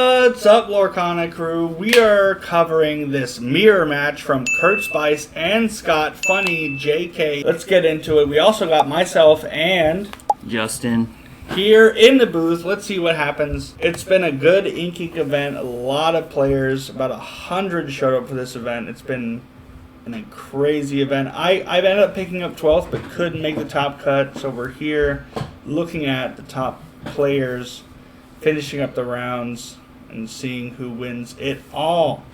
What's up, Lorcana crew? We are covering this mirror match from Kurt Spice and Scott FinnyJK. Let's get into it. We also got myself and Justin here in the booth. Let's see what happens. It's been a good inking event. A lot of players, about 100 showed up for this event. It's been a crazy event. I've ended up picking up 12th, but couldn't make the top cut. So we're here looking at the top players, finishing up the rounds, and seeing who wins it all.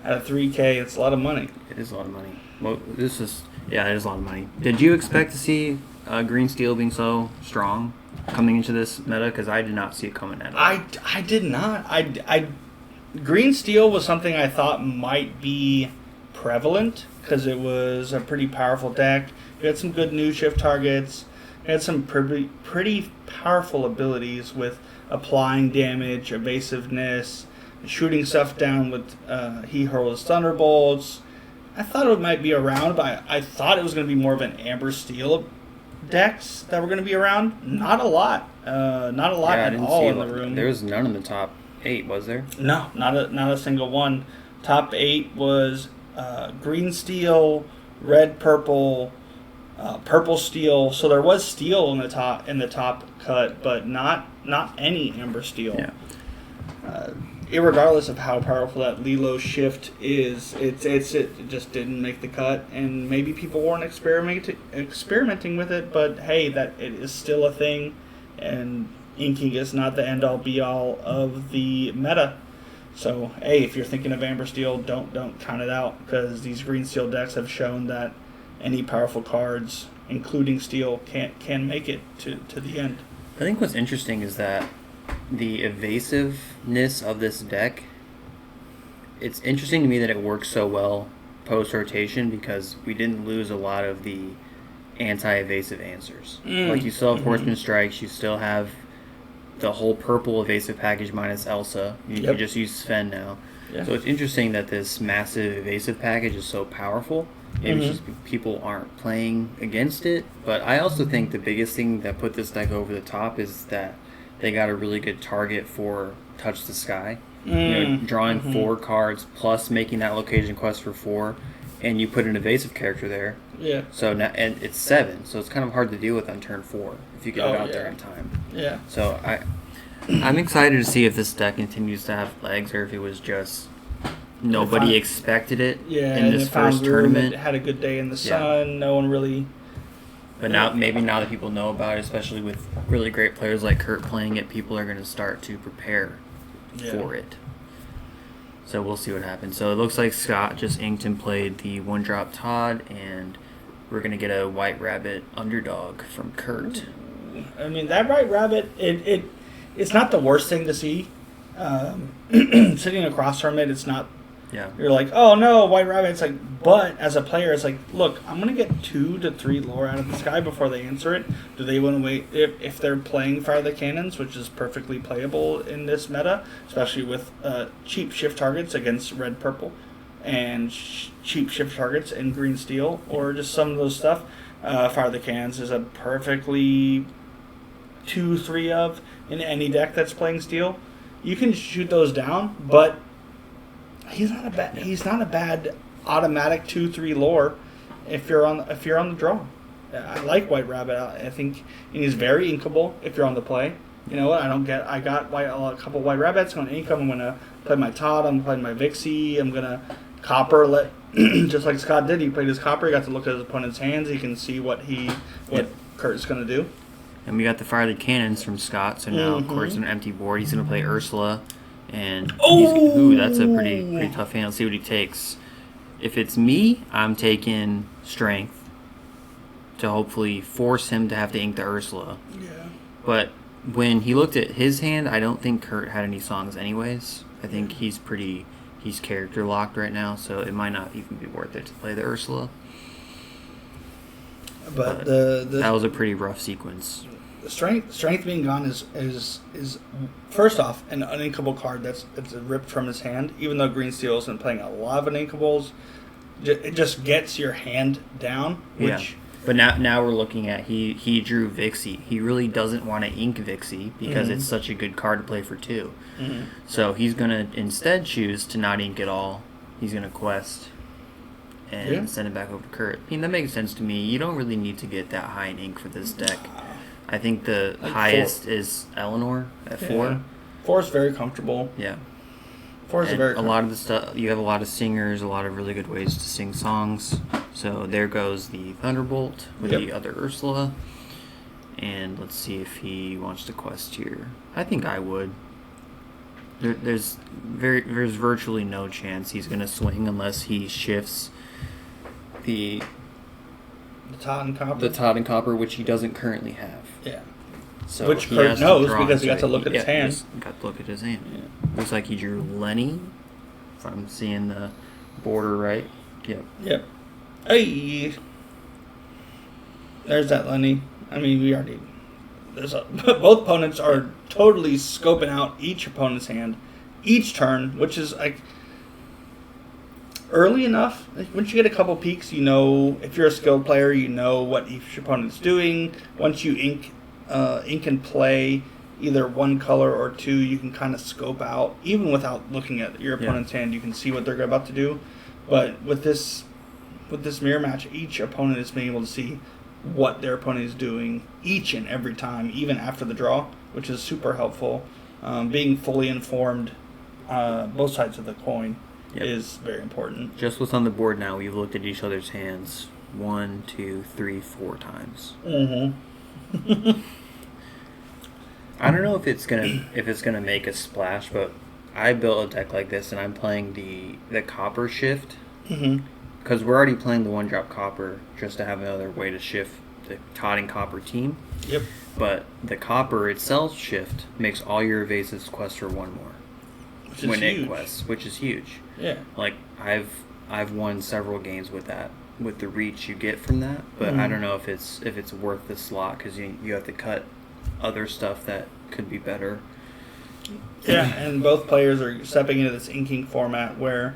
At a 3K, it's a lot of money. It is a lot of money. Well, it is a lot of money. Did you expect to see green steel being so strong coming into this meta? Because I did not see it coming at all. I did not. Green steel was something I thought might be prevalent because it was a pretty powerful deck. It had some good new shift targets. It had some pretty powerful abilities with applying damage, evasiveness, shooting stuff down with He Hurls Thunderbolts. I thought it might be around, but I thought it was going to be more of an Amber Steel decks that were going to be around. Not a lot. Not a lot at all in the room. There was none in the top 8, was there? No, not a single one. Top 8 was green steel, red purple, purple steel. So there was steel in the top cut, but not any amber steel. Yeah. Irregardless of how powerful that Lilo shift is, it just didn't make the cut, and maybe people weren't experimenting with it. But hey, that it is still a thing, and inking is not the end all be all of the meta. So hey, if you're thinking of amber steel, don't count it out, because these green steel decks have shown that any powerful cards, including steel, can make it to the end. I think what's interesting is that the evasiveness of this deck, it's interesting to me that it works so well post-rotation, because we didn't lose a lot of the anti-evasive answers. Like, you still have Horseman Strikes, you still have the whole purple evasive package minus Elsa. You just use Sven now. Yeah. So it's interesting that this massive evasive package is so powerful. Maybe it's just people aren't playing against it. But I also think the biggest thing that put this deck over the top is that they got a really good target for Touch the Sky. You know, drawing 4 cards plus making that location quest for 4, and you put an evasive character there. Yeah. So now, and it's 7, so it's kind of hard to deal with on turn 4 if you get it out there in time. Yeah. So I'm excited to see if this deck continues to have legs, or if it was just nobody expected it in this first tournament. It had a good day in the sun. No one really. But now that people know about it, especially with really great players like Kurt playing it, people are going to start to prepare for it. So we'll see what happens. So it looks like Scott just inked and played the 1-drop Todd, and we're going to get a White Rabbit underdog from Kurt. I mean, that White Rabbit, it's not the worst thing to see. Sitting across from it, it's not. Yeah. You're like, oh no, White Rabbit. It's like, but as a player, it's like, look, I'm gonna get 2 to 3 lore out of the sky before they answer it. Do they want to wait if they're playing Fire the Cannons, which is perfectly playable in this meta, especially with cheap shift targets against red purple, and cheap shift targets in green steel, or just some of those stuff. Fire the Cannons is a perfectly 2-3 of in any deck that's playing steel. You can shoot those down, but he's not a bad automatic 2-3 lore if you're on the draw. I like White Rabbit. I think he's very inkable if you're on the play. You know what? I got a couple White Rabbits. I'm gonna ink them. I'm gonna play my Todd. I'm playing my Vixie. I'm gonna copper. Just like Scott did. He played his copper. He got to look at his opponent's hands. He can see what Kurt's gonna do. And we got the Fire the Cannons from Scott. So now Kurt's on an empty board. He's gonna play Ursula. And that's a pretty tough hand. Let's see what he takes. If it's me, I'm taking Strength to hopefully force him to have to ink the Ursula. Yeah. But when he looked at his hand, I don't think Kurt had any songs anyways. I think he's character locked right now, so it might not even be worth it to play the Ursula. But that was a pretty rough sequence. Strength being gone is first off an uninkable card that's ripped from his hand. Even though Green Steel isn't playing a lot of uninkables, it just gets your hand down, which But now we're looking at he drew Vixie. He really doesn't want to ink Vixie because it's such a good card to play for 2. So he's gonna instead choose to not ink at all. He's gonna quest and send it back over to Kurt. I mean, that makes sense to me. You don't really need to get that high in ink for this deck. I think the highest 4 is Eleanor at 4. 4 is very comfortable. Yeah. 4 is very a lot of the stuff. You have a lot of singers, a lot of really good ways to sing songs. So there goes the Thunderbolt with the other Ursula. And let's see if he wants to quest here. I think I would. There's virtually no chance he's gonna swing unless he shifts the Todd and Copper. The Todd and Copper, which he doesn't currently have. Yeah. So which Kurt knows because he got to look at his hand. He got to look at his hand. Yeah. Looks like he drew Lenny. If I'm seeing the border right. Yep. Hey. There's that Lenny. I mean, we already. Both opponents are totally scoping out each opponent's hand, each turn, which is like early enough. Like, once you get a couple peeks, you know if you're a skilled player, you know what each opponent's doing. Once you ink and play either one color or 2, you can kind of scope out, even without looking at your opponent's hand, you can see what they're about to do. But with this mirror match, each opponent is being able to see what their opponent is doing each and every time, even after the draw, which is super helpful. Being fully informed, both sides of the coin, is very important. Just what's on the board now, we've looked at each other's hands 1, 2, 3, 4 times. I don't know if it's gonna make a splash, but I built a deck like this, and I'm playing the Copper shift. Because we're already playing the 1-drop Copper just to have another way to shift the Todd and Copper team. Yep. But the Copper itself shift makes all your evasives quest for 1 more. Which is huge. It quests, which is huge. Yeah. Like I've won several games with that, with the reach you get from that. But I don't know if it's worth the slot because you have to cut other stuff that could be better. Yeah, and both players are stepping into this inking format where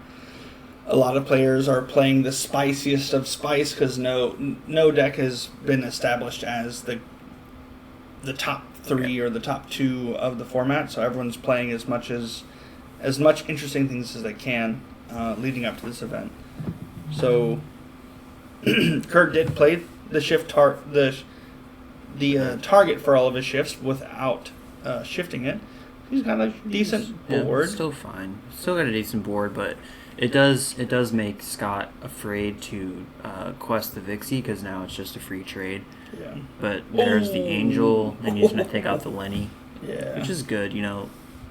a lot of players are playing the spiciest of spice because no deck has been established as the top 3 or the top 2 of the format. So everyone's playing as much interesting things as they can leading up to this event. So Kurt did play the shift the target for all of his shifts without shifting it. He's got a decent board. Still fine. Still got a decent board, but it does make Scott afraid to quest the Vixie because now it's just a free trade. Yeah. But there's the Angel, and he's going to take out the Lenny. Yeah. Which is good,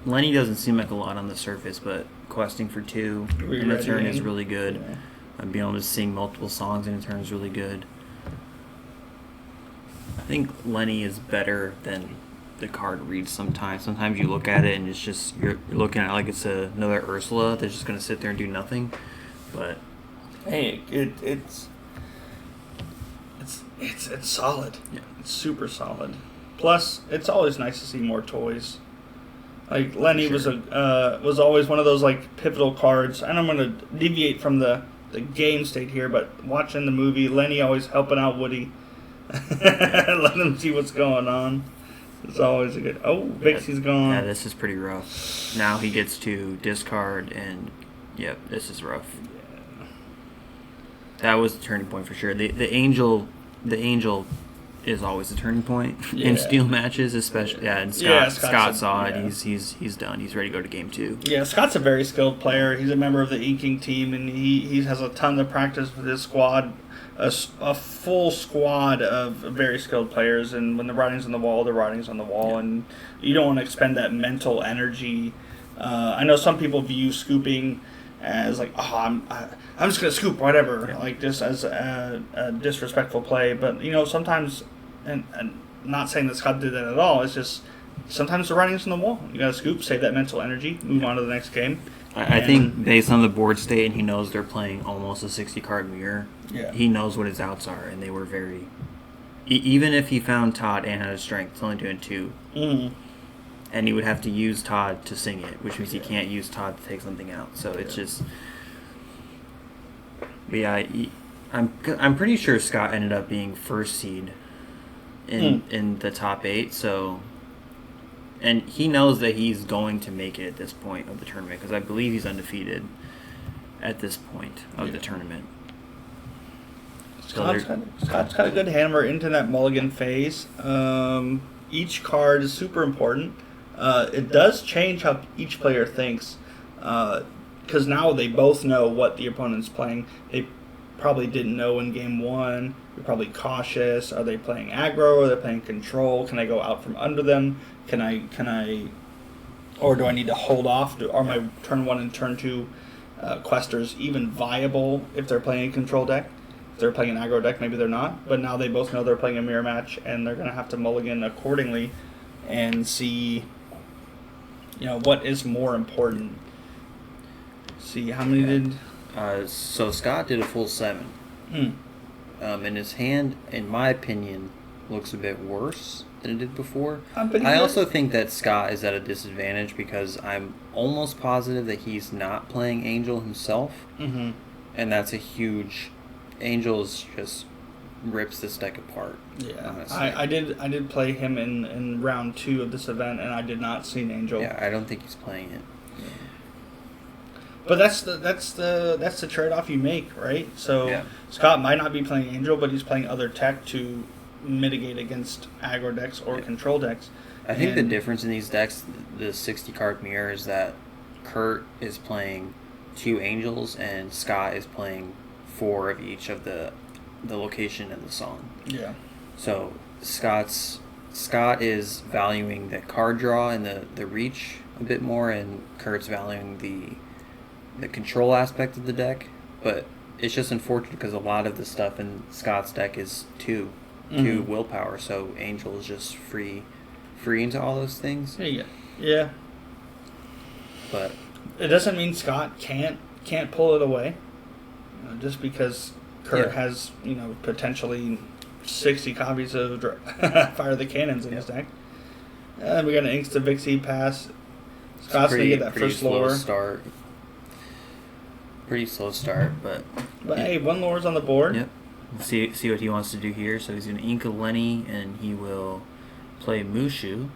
Lenny doesn't seem like a lot on the surface, but questing for 2 in a turn is really good. Yeah. And being able to sing multiple songs in a turn is really good. I think Lenny is better than the card reads sometimes. Sometimes you look at it and it's just you're looking at it like it's another Ursula that's just going to sit there and do nothing. But hey, it's solid. Yeah. It's super solid. Plus, it's always nice to see more toys. Like Lenny was always one of those like pivotal cards. And I'm going to deviate from the game state here, but watching the movie, Lenny always helping out Woody, let him see what's going on. It's always a good. Oh, Vixie's gone. Yeah, this is pretty rough. Now he gets to discard, and this is rough. Yeah. That was the turning point for sure. The angel is always a turning point in steel matches, especially. Yeah, and Scott saw it. He's done. He's ready to go to game 2. Yeah, Scott's a very skilled player. He's a member of the inking team, and he has a ton of practice with his squad. A full squad of very skilled players, and when the writing's on the wall, the writing's on the wall, and you don't want to expend that mental energy. I know some people view scooping as like, I'm just gonna scoop whatever, like just as a disrespectful play. But sometimes, and not saying that Scott did that at all. It's just sometimes the writing's on the wall. You gotta scoop, save that mental energy, move on to the next game. I think based on the board state, and he knows they're playing almost a 60-card mirror. Yeah. He knows what his outs are, and they were very. Even if he found Todd and had a strength, it's only doing 2. Mm-hmm. And he would have to use Todd to sing it, which means he can't use Todd to take something out. So it's just. But yeah, I'm pretty sure Scott ended up being first seed in the top 8. So, and he knows that he's going to make it at this point of the tournament because I believe he's undefeated at this point of the tournament. Scott's got a good hammer into that mulligan phase. Each card is super important. It does change how each player thinks, because now they both know what the opponent's playing. They probably didn't know in game 1. You're probably cautious. Are they playing aggro? Are they playing control? Can I go out from under them? Can I, or do I need to hold off? Are my turn 1 and turn 2 questers even viable if they're playing a control deck? They're playing an aggro deck, maybe they're not, but now they both know they're playing a mirror match and they're going to have to mulligan accordingly and see, what is more important. See, how many did... So Scott did a full 7. And his hand, in my opinion, looks a bit worse than it did before. I also think that Scott is at a disadvantage because I'm almost positive that he's not playing Angel himself. And that's a huge... Angels just rips this deck apart. Yeah, I did play him in round 2 of this event, and I did not see an Angel. Yeah, I don't think he's playing it. Yeah. But that's the trade-off you make, right? So Scott might not be playing Angel, but he's playing other tech to mitigate against aggro decks or control decks. I think the difference in these decks, the 60-card mirror, is that Kurt is playing 2 Angels and Scott is playing 4 of each of the location and the song. Yeah. So Scott is valuing the card draw and the reach a bit more, and Kurt's valuing the control aspect of the deck. But it's just unfortunate because a lot of the stuff in Scott's deck is 2 willpower. So Angel is just free into all those things. Yeah. But it doesn't mean Scott can't pull it away. Just because Kurt has, potentially 60 copies of Fire the Cannons in his deck. And we got an Inks to Vixie pass. Scott's going to get that first lore. Pretty slow start, but hey, 1 lore's on the board. Yep. See what he wants to do here. So he's going to ink a Lenny, and he will play Mushu.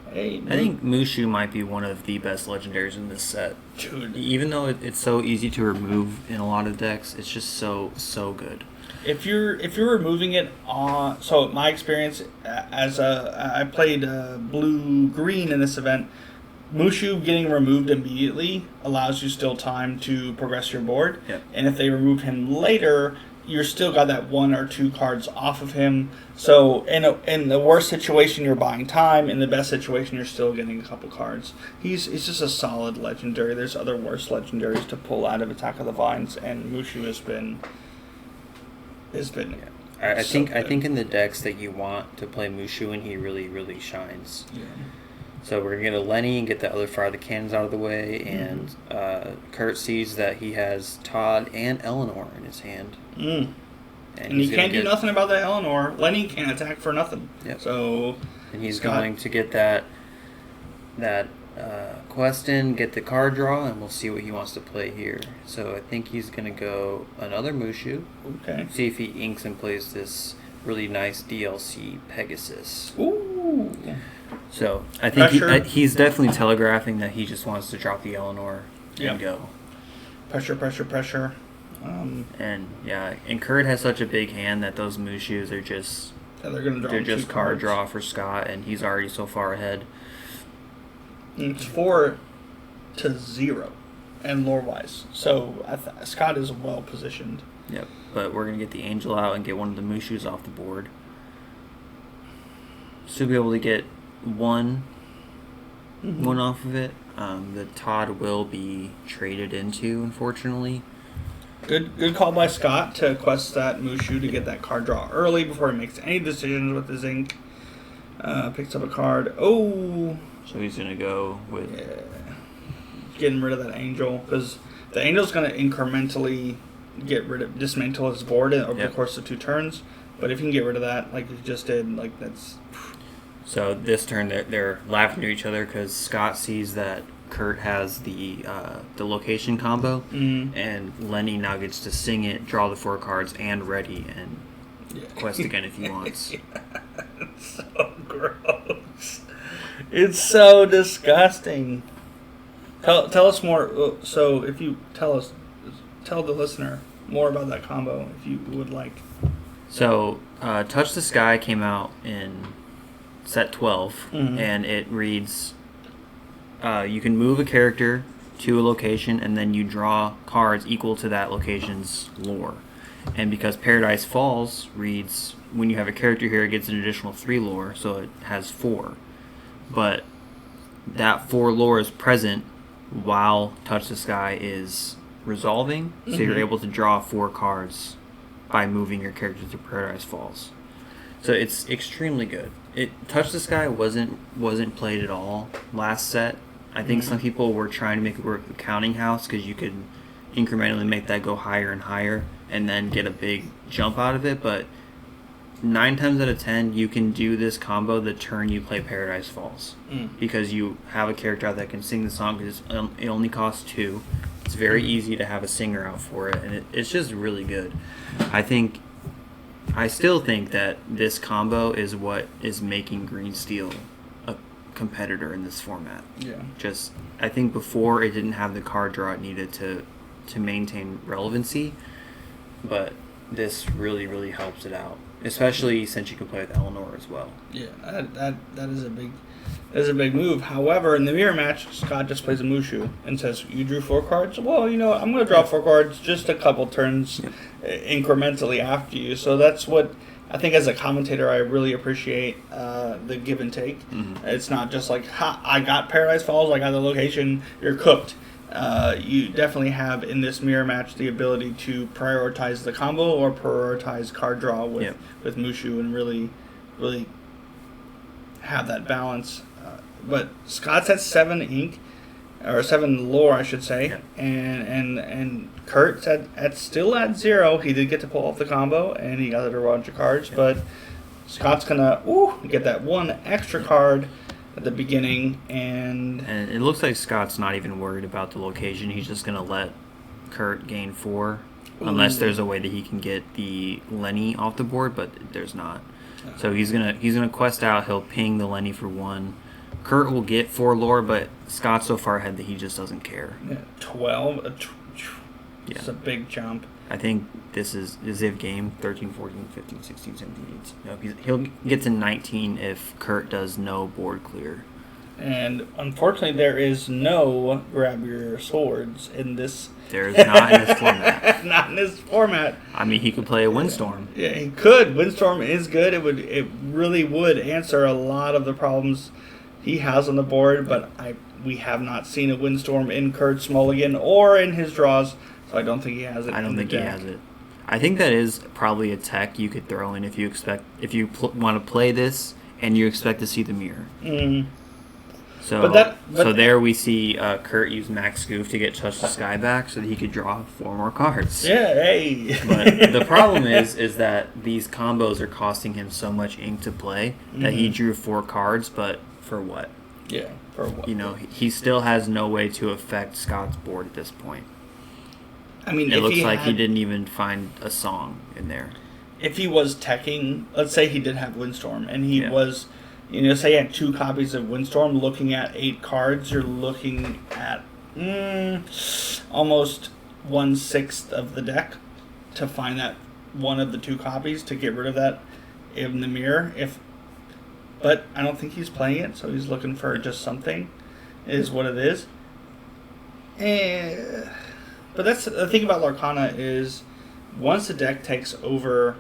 I think Mushu might be one of the best legendaries in this set. Dude. Even though it's so easy to remove in a lot of decks, it's just so good. If you're removing it on, so my experience I played blue-green in this event, Mushu getting removed immediately allows you still time to progress your board. Yep. And if they remove him later, you're still got that 1 or 2 cards off of him. So in the worst situation, you're buying time. In the best situation, you're still getting a couple cards. He's just a solid legendary. There's other worse legendaries to pull out of Attack of the Vines, and Mushu has been. I think in the decks that you want to play Mushu in, he really, really shines. Yeah. So we're going to get a Lenny and get the other Fire the Cannons out of the way, and Kurt sees that he has Todd and Eleanor in his hand. And he can't do nothing about that Eleanor. Lenny can't attack for nothing. Yep. So, and he's going to get that quest in, get the card draw, and we'll see what he wants to play here. So I think he's going to go another Mushu. Okay. See if he inks and plays this really nice DLC Pegasus. Ooh. So I think he's definitely telegraphing that he just wants to drop the Eleanor and go. Pressure. And Kurt has such a big hand that those Mushus are just they're just card draw for Scott, and he's already so far ahead. It's 4-0 and lore wise, so Scott is well positioned. Yep, but we're gonna get the Angel out and get one of the Mushus off the board. So be able to get one off of it. The Todd will be traded into, unfortunately. Good call by Scott to quest that Mushu to get that card draw early before he makes any decisions with his ink. Picks up a card. Oh! So he's going to go with... Getting rid of that Angel, because the Angel's going to incrementally dismantle his board over the course of 2 turns. But if you can get rid of that, like you just did, that's... So this turn, they're laughing to each other because Scott sees that Kurt has the location combo, and Lenny now gets to sing it, draw the 4 cards, and ready, and quest again if he wants. Yeah. It's so gross. It's so disgusting. Tell us more. So if you tell the listener more about that combo if you would like. So Touch the Sky came out in set 12, and it reads, you can move a character to a location, and then you draw cards equal to that location's lore. And because Paradise Falls reads, when you have a character here, it gets an additional 3 lore, so it has 4. But that 4 lore is present while Touch the Sky is resolving, so you're able to draw 4 cards by moving your character to Paradise Falls. So it's extremely good. Touch the Sky wasn't played at all last set. I think some people were trying to make it work with Counting House because you could incrementally make that go higher and higher and then get a big jump out of it, but 9 times out of 10 you can do this combo the turn you play Paradise Falls because you have a character out that can sing the song because it only costs 2. It's very easy to have a singer out for it, and it's just really good. I still think that this combo is what is making Green Steel a competitor in this format. Yeah. I think before it didn't have the card draw it needed to maintain relevancy, but this really, really helps it out, especially since you can play with Eleanor as well. Yeah, that is a big move. However, in the mirror match, Scott just plays a Mushu and says, "You drew 4 cards. Well, I'm going to draw 4 cards just a couple turns incrementally after you." So that's what I think as a commentator I really appreciate the give and take. It's not just like, "Ha, I got Paradise Falls, I got the location, you're cooked." You definitely have in this mirror match the ability to prioritize the combo or prioritize card draw with Mushu and really, really have that balance. But Scott's at 7 ink, or 7 lore, I should say, and Kurt's still at 0. He did get to pull off the combo and he got a bunch of cards, but Scott's gonna get that 1 extra card at the beginning, and it looks like Scott's not even worried about the location. He's just going to let Kurt gain 4, unless there's a way that he can get the Lenny off the board, but there's not. So he's gonna quest out. He'll ping the Lenny for 1. Kurt will get 4 lore, but Scott's so far ahead that he just doesn't care. 12. It's a big jump. I think this is Ziv game 13, 14, 15, 16, 17, 18. No, he'll get to 19 if Kurt does no board clear. And unfortunately, there is no grab your swords in this. There is not in this format. Not in this format. I mean, he could play a Windstorm. Yeah, he could. Windstorm is good. It really would answer a lot of the problems he has on the board, but we have not seen a Windstorm in Kurt's mulligan or in his draws. So I don't think he has it. I don't think he has it. I think that is probably a tech you could throw in if you want to play this and you expect to see the mirror. So there we see Kurt use Max Goof to get Touch the Sky back so that he could draw 4 more cards. Yeah, hey. But the problem is that these combos are costing him so much ink to play that he drew 4 cards, but for what? Yeah, for what? He still has no way to affect Scott's board at this point. I mean, it looks like he didn't even find a song in there. If he was teching, let's say he did have Windstorm, and he was, say he had 2 copies of Windstorm, looking at 8 cards, you're looking at almost 1/6 of the deck to find that one of the 2 copies to get rid of that in the mirror. But I don't think he's playing it, so he's looking for just something, is what it is. But that's the thing about Lorcana is once the deck takes over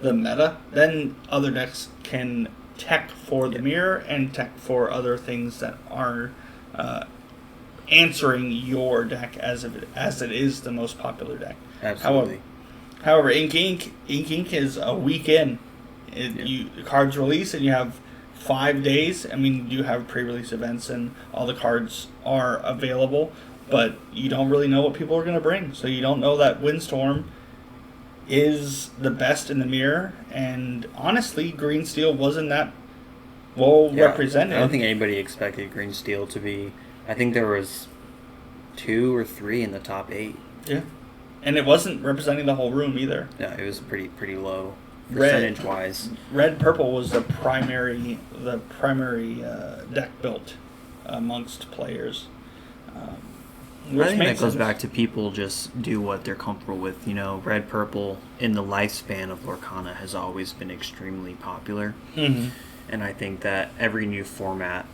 the meta, then other decks can tech for the mirror and tech for other things that are answering your deck as it is the most popular deck. Absolutely. However, Ink is a week in. Cards release and you have 5 days. I mean, you have pre-release events and all the cards are available, but you don't really know what people are going to bring. So you don't know that Windstorm is the best in the mirror. And honestly, Green Steel wasn't that well represented. I don't think anybody expected Green Steel to be I think there was 2 or 3 in the top 8. Yeah. And it wasn't representing the whole room either. Yeah, it was pretty low percentage-wise. Red purple was the primary deck built amongst players. I think that goes back to people just do what they're comfortable with. Red purple in the lifespan of Lorcana has always been extremely popular. Mm-hmm. And I think that every new format,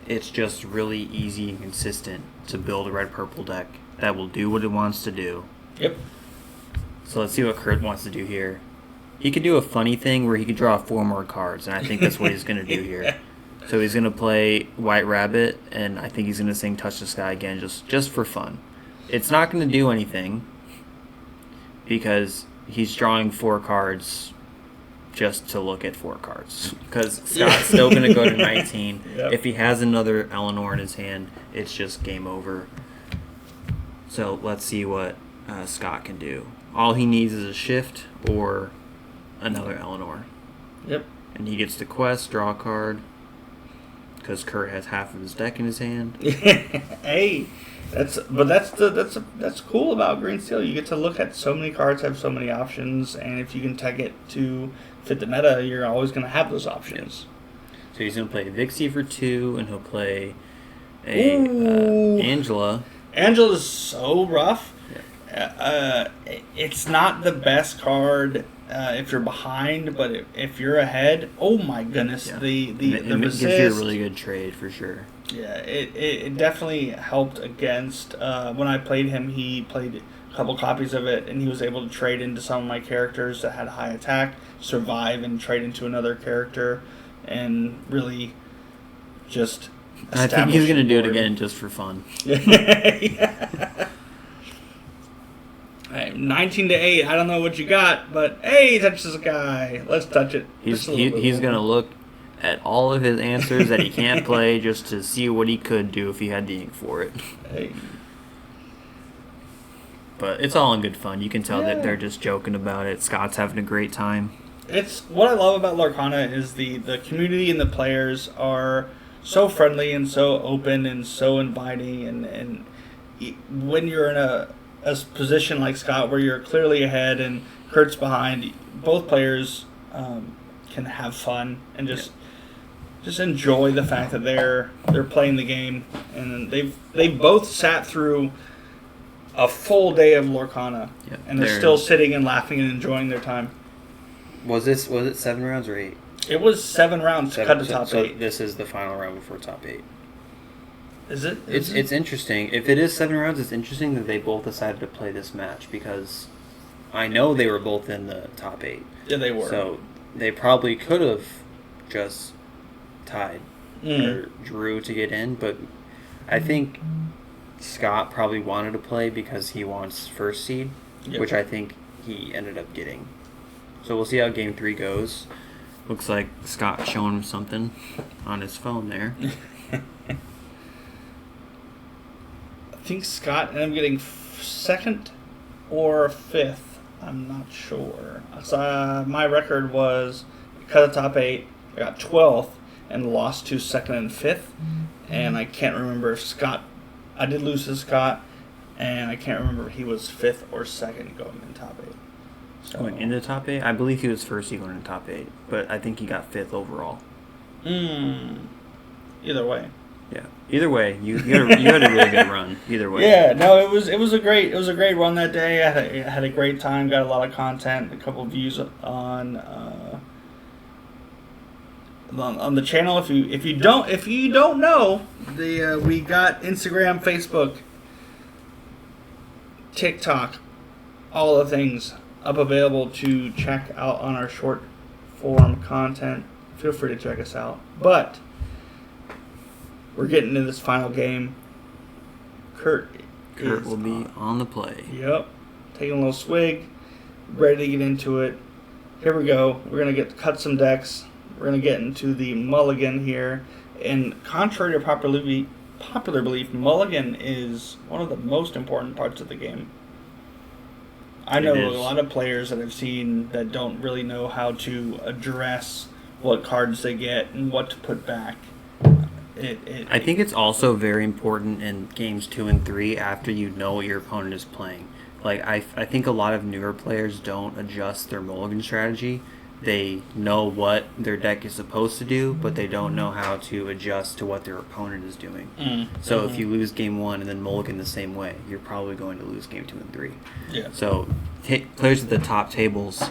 it's just really easy and consistent to build a red purple deck that will do what it wants to do. Yep. So let's see what Kurt wants to do here. He could do a funny thing where he could draw 4 more cards, and I think that's what he's going to do here. So he's going to play White Rabbit, and I think he's going to sing Touch the Sky again just for fun. It's not going to do anything because he's drawing 4 cards just to look at 4 cards. Because Scott's still going to go to 19. Yep. If he has another Eleanor in his hand, it's just game over. So let's see what Scott can do. All he needs is a shift or another Eleanor. Yep. And he gets the quest, draw a card, because Kurt has half of his deck in his hand. Hey, that's cool about Green Steel. You get to look at so many cards, have so many options, and if you can tag it to fit the meta, you're always going to have those options. So he's going to play Vixie for 2, and he'll play Angela. Angela's so rough. Yeah. It's not the best card if you're behind, but if you're ahead, oh my goodness, Yeah. the It gives resist. you a really good trade for sure. Yeah, it definitely helped against when I played him. He played a couple copies of it, and he was able to trade into some of my characters that had high attack, survive, and trade into another character, and really just. I think he's going to do it again just for fun. Yeah. 19-8. I don't know what you got, but hey, touch this guy. Let's touch it. He's going to look at all of his answers that he can't play just to see what he could do if he had the ink for it. Hey. But it's all in good fun. You can tell that they're just joking about it. Scott's having a great time. It's what I love about Lorcana is the community and the players are so friendly and so open and so inviting, and when you're in a position like Scott where you're clearly ahead and Kurt's behind, both players can have fun and just enjoy the fact that they're playing the game, and they've both sat through a full day of Lorcana, and they're still sitting and laughing and enjoying their time. Was it 7 rounds or 8? It was 7 rounds to cut to top 8. So this is the final round before top 8. Is it? It's interesting. If it is 7 rounds, it's interesting that they both decided to play this match because I know they were both in the top 8. Yeah, they were. So they probably could have just tied or drew to get in, but I think Scott probably wanted to play because he wants first seed, which I think he ended up getting. So we'll see how game 3 goes. Looks like Scott showing him something on his phone there. I think Scott ended up getting 2nd or 5th. I'm not sure. So my record was cut the top 8. I got 12th and lost to 2nd and 5th. And I can't remember if Scott. I did lose to Scott, and I can't remember if he was 5th or 2nd going in top 8. So, going into top 8? I believe he was first going in top 8, but I think he got 5th overall. Either way. Yeah. Either way, you had a really good run. Either way. Yeah. No, it was a great run that day. I had a great time. Got a lot of content. A couple of views on the channel. If you don't know, we got Instagram, Facebook, TikTok, all the things up available to check out on our short form content. Feel free to check us out. But we're getting into this final game. Kurt will be on the play. Yep. Taking a little swig. Ready to get into it. Here we go. We're going to cut some decks. We're going to get into the mulligan here. And contrary to popular belief, mulligan is one of the most important parts of the game. I know a lot of players that I've seen that don't really know how to address what cards they get and what to put back. I think it's also very important in games 2 and 3 after you know what your opponent is playing. Like, I think a lot of newer players don't adjust their mulligan strategy. They know what their deck is supposed to do, but they don't know how to adjust to what their opponent is doing. So if you lose game 1 and then mulligan the same way, you're probably going to lose game 2 and 3. Yeah. So players at the top tables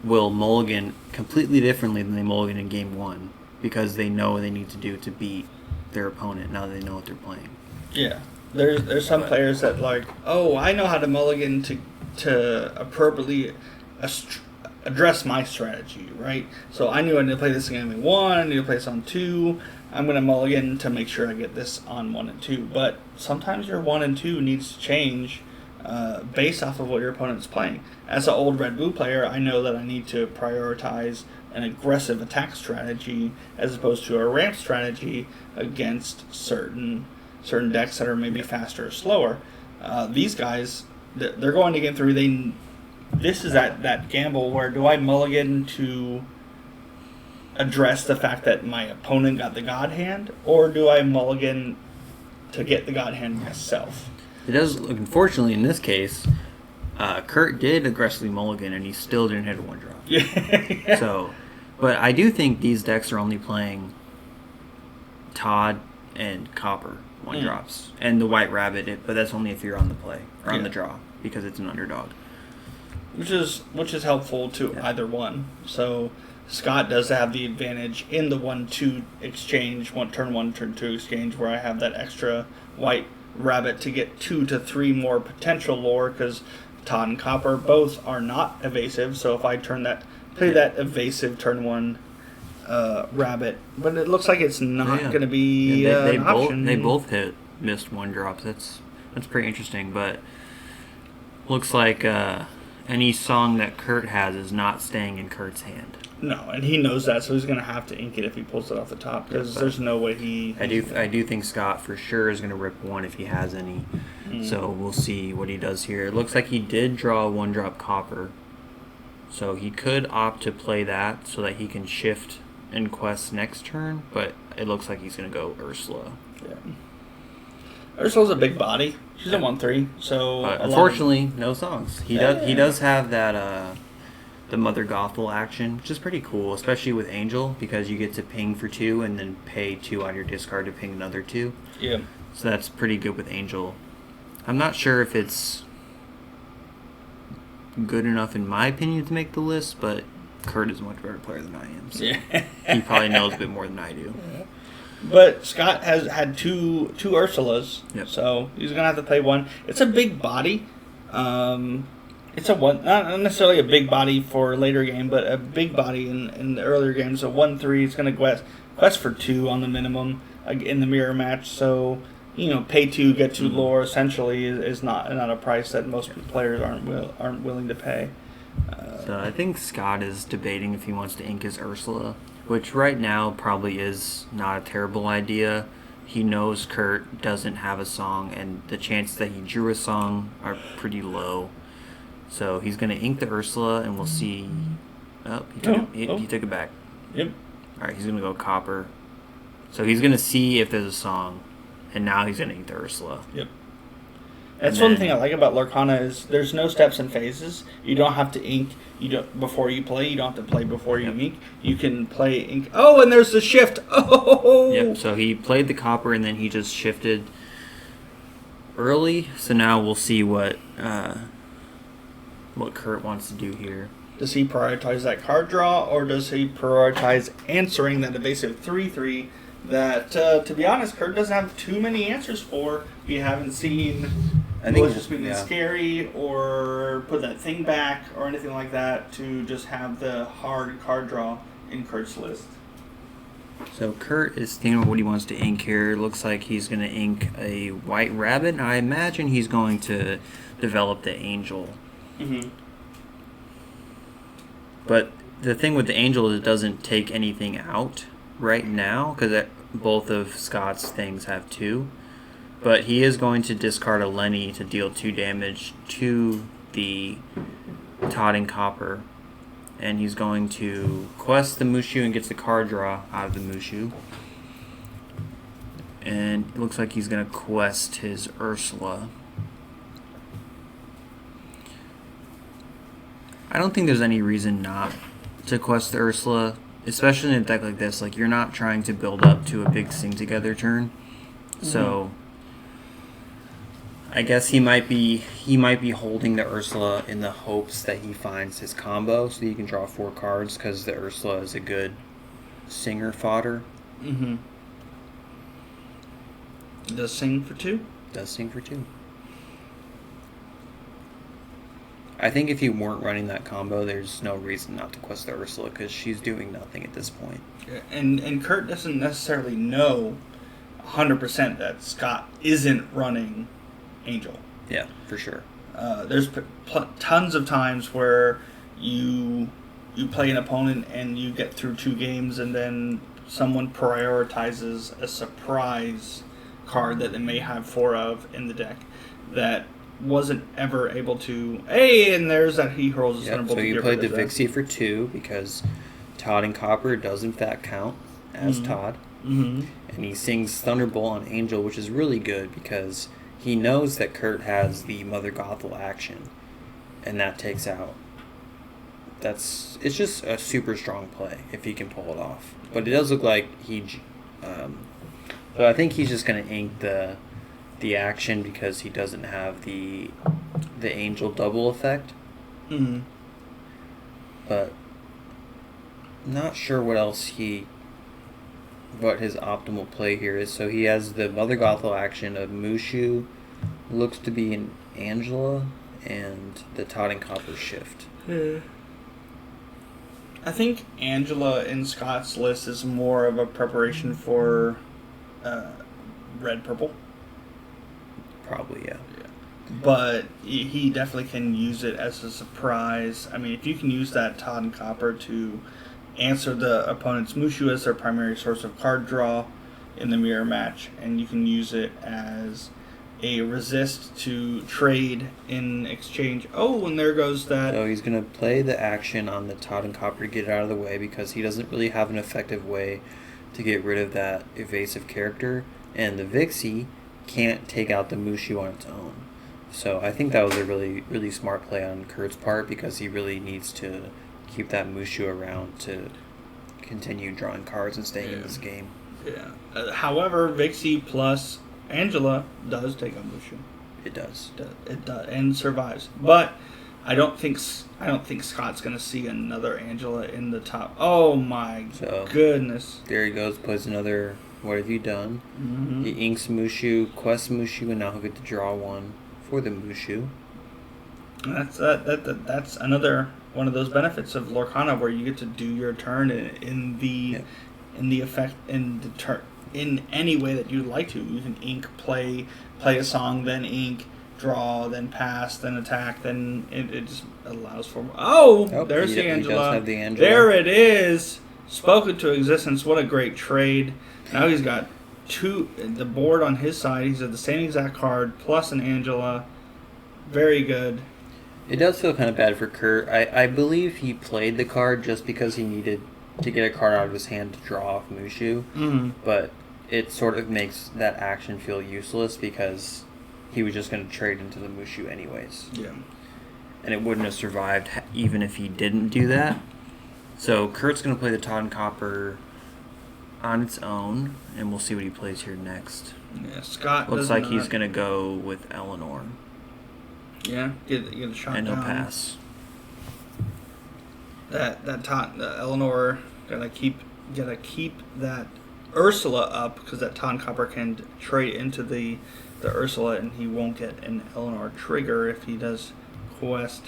will mulligan completely differently than they mulligan in game 1 because they know what they need to do to beat their opponent now that they know what they're playing. Yeah. There's some players that like, oh, I know how to mulligan to appropriately address my strategy, right? So I knew I need to play this game in 1, I need to play this on 2. I'm going to mulligan to make sure I get this on 1 and 2. But sometimes your 1 and 2 needs to change based off of what your opponent's playing. As an old red-blue player, I know that I need to prioritize an aggressive attack strategy as opposed to a ramp strategy against certain decks that are maybe faster or slower. These guys, they're going to game 3. This is that gamble where do I mulligan to address the fact that my opponent got the God Hand, or do I mulligan to get the God Hand myself? It does. Unfortunately, in this case, Kurt did aggressively mulligan, and he still didn't hit a 1-drop. Yeah. So, but I do think these decks are only playing Todd and Copper 1-drops, and the White Rabbit, but that's only if you're on the play or on the draw because it's an underdog. Which is helpful to either one. So Scott does have the advantage in the 1-2 exchange, turn 1, turn 2 exchange, where I have that extra White Rabbit to get 2 to 3 more potential lore, because Todd and Copper both are not evasive. So if I play that evasive turn 1 Rabbit, but it looks like it's not going to be an option. They both missed 1-drops. That's pretty interesting, but looks like any song that Kurt has is not staying in Kurt's hand. No, and he knows that, so he's going to have to ink it if he pulls it off the top, because there's no way he... I do think Scott for sure is going to rip 1 if he has any, so we'll see what he does here. It looks like he did draw a 1-drop Copper, so he could opt to play that so that he can shift and quest next turn, but it looks like he's going to go Ursula. Yeah. Ursula's a big body. She's a 1/3, so unfortunately, no songs. He does have that the Mother Gothel action, which is pretty cool, especially with Angel, because you get to ping for 2 and then pay 2 out of your discard to ping another 2. Yeah. So that's pretty good with Angel. I'm not sure if it's good enough in my opinion to make the list, but Kurt is a much better player than I am. So he probably knows a bit more than I do. Yeah. But Scott has had two Ursulas, so he's going to have to play 1. It's a big body. It's not necessarily a big body for a later game, but a big body in the earlier games. So 1/3, it's going to quest for 2 on the minimum in the mirror match. So pay 2, get 2 lore. Essentially, is not a price that most players aren't willing to pay. So I think Scott is debating if he wants to ink his Ursula, which right now probably is not a terrible idea. He knows Kurt doesn't have a song, and the chances that he drew a song are pretty low. So he's going to ink the Ursula, and we'll see. Oh, he took it back. Yep. All right, he's going to go Copper. So he's going to see if there's a song, and now he's going to ink the Ursula. Yep. That's one thing I like about Lorcana is there's no steps and phases. You don't have to ink before you play. You don't have to play before you ink. You can play ink. Oh, and there's the shift. Oh! Yep, so he played the Copper, and then he just shifted early. So now we'll see what Kurt wants to do here. Does he prioritize that card draw, or does he prioritize answering that evasive 3/3 that, to be honest, Kurt doesn't have too many answers for? We haven't seen... I think it's just been scary or put that thing back or anything like that to just have the hard card draw in Kurt's list. So Kurt is thinking of what he wants to ink here. Looks like he's going to ink a White Rabbit. I imagine he's going to develop the Angel. Mm-hmm. But the thing with the Angel is it doesn't take anything out right now because both of Scott's things have 2. But he is going to discard a Lenny to deal 2 damage to the Todd and Copper. And he's going to quest the Mushu and gets the card draw out of the Mushu. And it looks like he's going to quest his Ursula. I don't think there's any reason not to quest the Ursula, especially in a deck like this. Like, you're not trying to build up to a big Sing Together turn. So I guess he might be holding the Ursula in the hopes that he finds his combo so he can draw 4 cards, because the Ursula is a good singer fodder. Does sing for 2? Does sing for 2. I think if you weren't running that combo, there's no reason not to quest the Ursula, because she's doing nothing at this point. And Kurt doesn't necessarily know 100% that Scott isn't running Angel. Yeah, for sure. There's tons of times where you play an opponent and you get through 2 games, and then someone prioritizes a surprise card that they may have 4 of in the deck that wasn't ever able to. Hey, and there's that he hurls his Thunderbolt. So you played the Vixie for 2 because Todd and Copper does in fact count as Todd. And he sings Thunderbolt on Angel, which is really good because he knows that Kurt has the Mother Gothel action, and that takes out. It's just a super strong play if he can pull it off. But it does look like so I think he's just going to ink the action because he doesn't have the Angel double effect. But not sure what his optimal play here is. So he has the Mother Gothel action of Mushu, looks to be an Angela, and the Todd and Copper shift. I think Angela in Scott's list is more of a preparation for red purple. Probably, yeah. But he definitely can use it as a surprise. I mean, if you can use that Todd and Copper to answer the opponent's Mushu as their primary source of card draw in the mirror match, and you can use it as a resist to trade in exchange. Oh, and there goes that. So he's going to play the action on the Todd and Copper to get it out of the way because he doesn't really have an effective way to get rid of that evasive character, and the Vixie can't take out the Mushu on its own. So I think that was a really, really smart play on Kurt's part because he really needs to keep that Mushu around to continue drawing cards and staying in this game. Yeah. However, Vixie plus Angela does take out Mushu. It does. It does, and survives. But I don't think Scott's going to see another Angela in the top. Oh my goodness! There he goes. Plays another. What have you done? He inks Mushu, quests Mushu, and now he'll get to draw 1 for the Mushu. That's another one of those benefits of Lorcana, where you get to do your turn in the effect in any way that you'd like to. You can ink, play a song, then ink, draw, then pass, then attack. Then it just allows for. There's the Angela. He does have the Angela. There it is. Spoken to existence. What a great trade. Now he's got the board on his side. He's at the same exact card plus an Angela. Very good. It does feel kind of bad for Kurt. I believe he played the card just because he needed to get a card out of his hand to draw off Mushu. But it sort of makes that action feel useless because he was just going to trade into the Mushu anyways. Yeah. And it wouldn't have survived even if he didn't do that. So Kurt's going to play the Todd and Copper on its own, and we'll see what he plays here next. Yeah, Scott looks like he's going to go with Eleanor. Yeah, get a shot and down. he'll pass. That Eleanor gotta keep that Ursula up because that Todd and Copper can trade into the Ursula, and he won't get an Eleanor trigger if he does quest.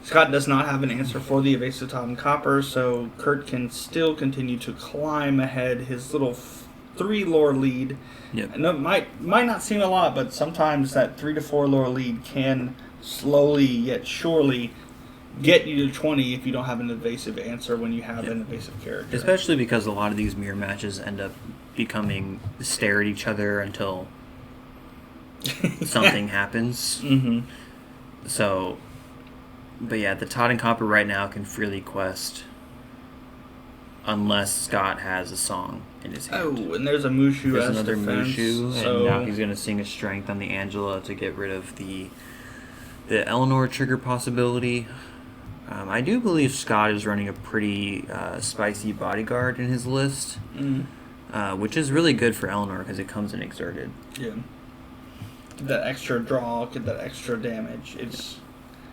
Scott does not have an answer for the evasive Todd and Copper, so Kurt can still continue to climb ahead his little 3 lore lead. Yep. And it might not seem a lot, but sometimes that 3 to 4 lore lead can slowly yet surely get you to 20 if you don't have an evasive answer when you have an evasive character. Especially because a lot of these mirror matches end up becoming stare at each other until something happens. So, but yeah, the Todd and Copper right now can freely quest unless Scott has a song in his hand. Oh, and there's a Mushu. There's as another defense, Mushu, so and now he's going to sing a Strength on the Angela to get rid of the Eleanor trigger possibility. I do believe Scott is running a pretty spicy bodyguard in his list, which is really good for Eleanor because it comes in exerted. Yeah. Get that extra draw, get that extra damage.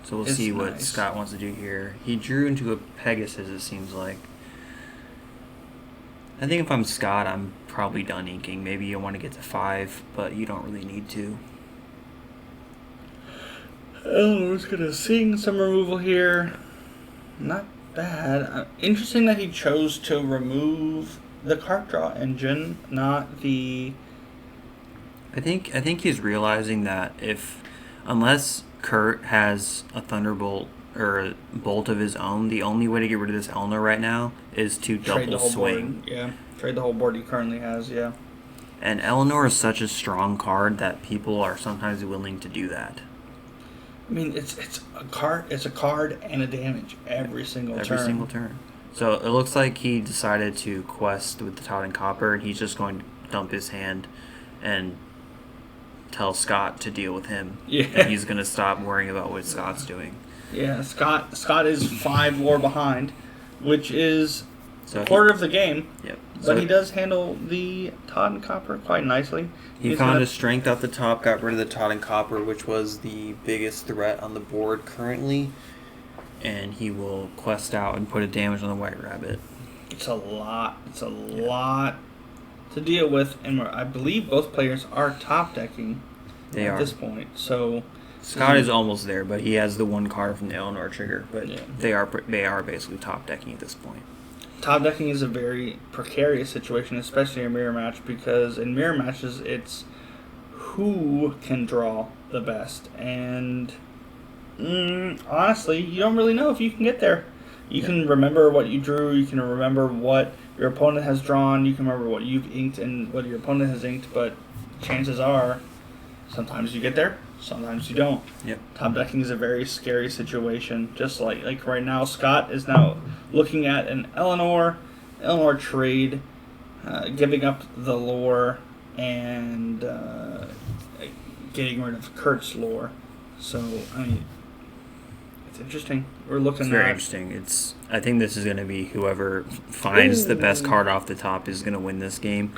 So we'll see what Scott wants to do here. He drew into a Pegasus, it seems like. I think if I'm Scott, I'm probably done inking. Maybe you want to get to 5, but you don't really need to. Eleanor's going to sing some removal here. Not bad. Interesting that he chose to remove the card draw engine, not the... I think he's realizing that unless Kurt has a Thunderbolt or a Bolt of his own, the only way to get rid of this Eleanor right now is to double swing. Board. Yeah, trade the whole board he currently has, yeah. And Eleanor is such a strong card that people are sometimes willing to do that. I mean, it's a card. It's a card and a damage every single turn. So it looks like he decided to quest with the Todd and Copper, and he's just going to dump his hand and tell Scott to deal with him. Yeah. And he's going to stop worrying about what Scott's doing. Yeah, Scott is 5 lore behind, which is a quarter of the game. Yep. But he does handle the Todd and Copper quite nicely. He found a Strength off the top, got rid of the Todd and Copper, which was the biggest threat on the board currently. And he will quest out and put a damage on the White Rabbit. It's a lot. It's a lot to deal with. And I believe both players are top decking at this point. So Scott is almost there, but he has the one card from the Eleanor trigger. But they are basically top decking at this point. Top decking is a very precarious situation, especially in mirror match, because in mirror matches it's who can draw the best, and honestly, you don't really know if you can get there. You can remember what you drew, you can remember what your opponent has drawn, you can remember what you've inked and what your opponent has inked, but chances are sometimes you get there, sometimes you don't. Yep. Top decking is a very scary situation. Just like right now, Scott is now looking at an Eleanor trade, giving up the lore and getting rid of Kurt's lore. So I mean, it's interesting. We're looking. It's very interesting. I think this is going to be whoever finds the best card off the top is going to win this game.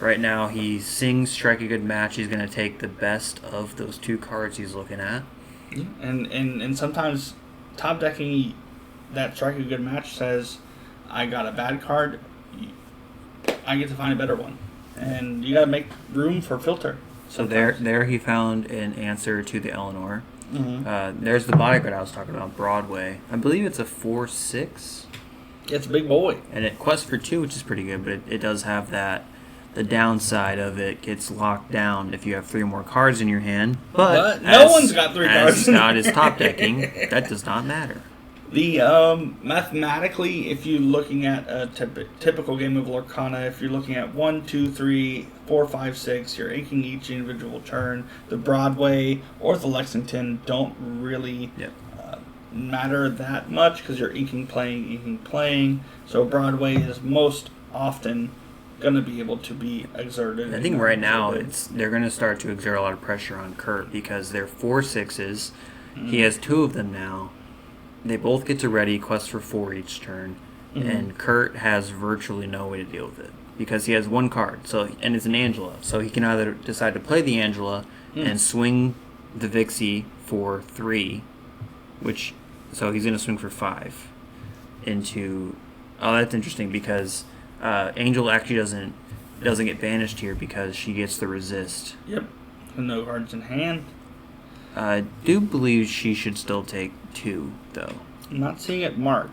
Right now, he sings Strike a Good Match. He's going to take the best of those 2 cards he's looking at. Yeah. And sometimes top decking, that Strike a Good Match says, I got a bad card, I get to find a better one. And you got to make room for filter. So there he found an answer to the Eleanor. Mm-hmm. There's the bodyguard I was talking about, Broadway. I believe it's a 4/6. It's a big boy. And it quests for 2, which is pretty good, but it does have that. The downside of it gets locked down if you have 3 more cards in your hand. But no one's got 3 cards. As Scott is top decking, that does not matter. The mathematically, if you're looking at a typical game of Lorcana, if you're looking at 1, 2, 3, 4, 5, 6, you're inking each individual turn. The Broadway or the Lexington don't really matter that much because you're inking, playing. So Broadway is most often going to be able to be exerted. I think right now they're going to start to exert a lot of pressure on Kurt because they're 4/6s. He has 2 of them now. They both get to ready, quest for 4 each turn, and Kurt has virtually no way to deal with it because he has 1 card. And it's an Angela, so he can either decide to play the Angela and swing the Vixie for 3, so he's going to swing for 5 into. Oh, that's interesting because Angel actually doesn't get banished here because she gets the resist. Yep, with no cards in hand. I do believe she should still take 2, though. I'm not seeing it marked.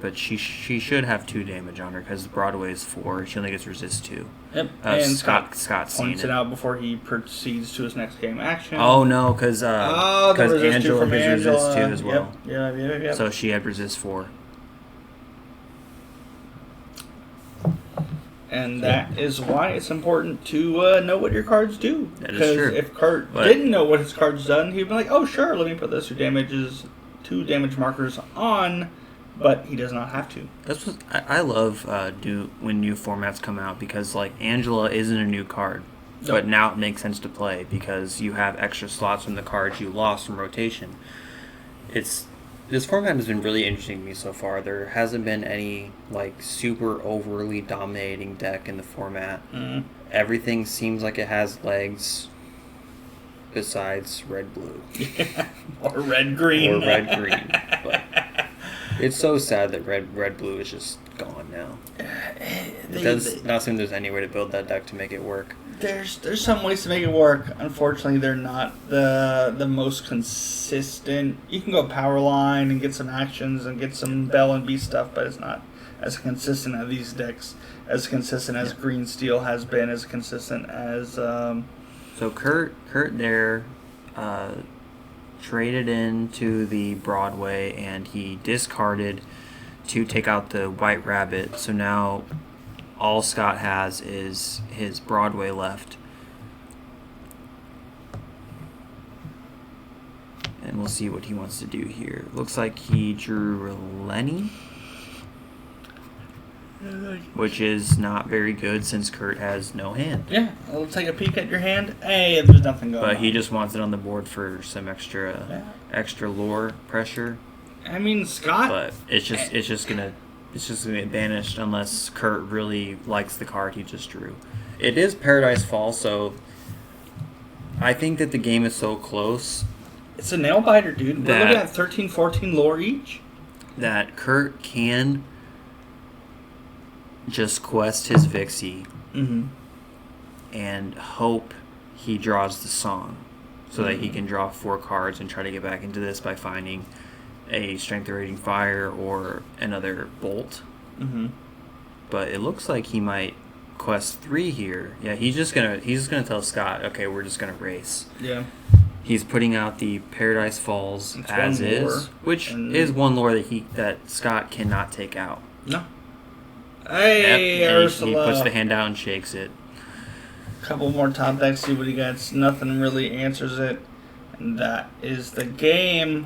But she should have 2 damage on her because Broadway is 4. She only gets resist 2. Yep, and Scott's points it out before he proceeds to his next game action. Oh, no, because Angela has resist 2 as well. Yep. So she had resist 4. And that is why it's important to know what your cards do. That is true. Because if Kurt didn't know what his cards done, he'd be like, "Oh, sure, let me put those 2 damage markers on but he does not have to. That's what I love when new formats come out, because like Angela isn't a new card, but now it makes sense to play because you have extra slots from the cards you lost from rotation. This format has been really interesting to me so far. There hasn't been any like super overly dominating deck in the format. Everything seems like it has legs besides red-blue. Or red-green. But it's so sad that red-blue is just gone now. It does not seem there's any way to build that deck to make it work. There's some ways to make it work. Unfortunately, they're not the most consistent. You can go power line and get some actions and get some Bell and B stuff, but it's not as consistent as these decks, as consistent as Green Steel has been, as consistent as. So Kurt there traded into the Broadway, and he discarded to take out the White Rabbit. So now all Scott has is his Broadway left. And we'll see what he wants to do here. Looks like he drew Lenny, which is not very good since Kurt has no hand. Yeah, I'll take a peek at your hand. Hey, there's nothing going on. But he just wants it on the board for some extra lore pressure. I mean, Scott. But it's just gonna get banished unless Kurt really likes the card he just drew. It is Paradise Fall, so I think that the game is so close. It's a nail biter, dude. We're looking at 13, 14 lore each. That Kurt can just quest his Vixie and hope he draws the song so that he can draw 4 cards and try to get back into this by finding a Strength Rating Fire or another Bolt. But it looks like he might quest 3 here. Yeah, he's just gonna tell Scott, okay, we're just gonna race. Yeah. He's putting out the Paradise Falls It's as one is, lore, which is one lore that Scott cannot take out. No. Hey, Ursula. He puts the hand out and shakes it. Couple more top decks, see what he gets. Nothing really answers it. And that is the game.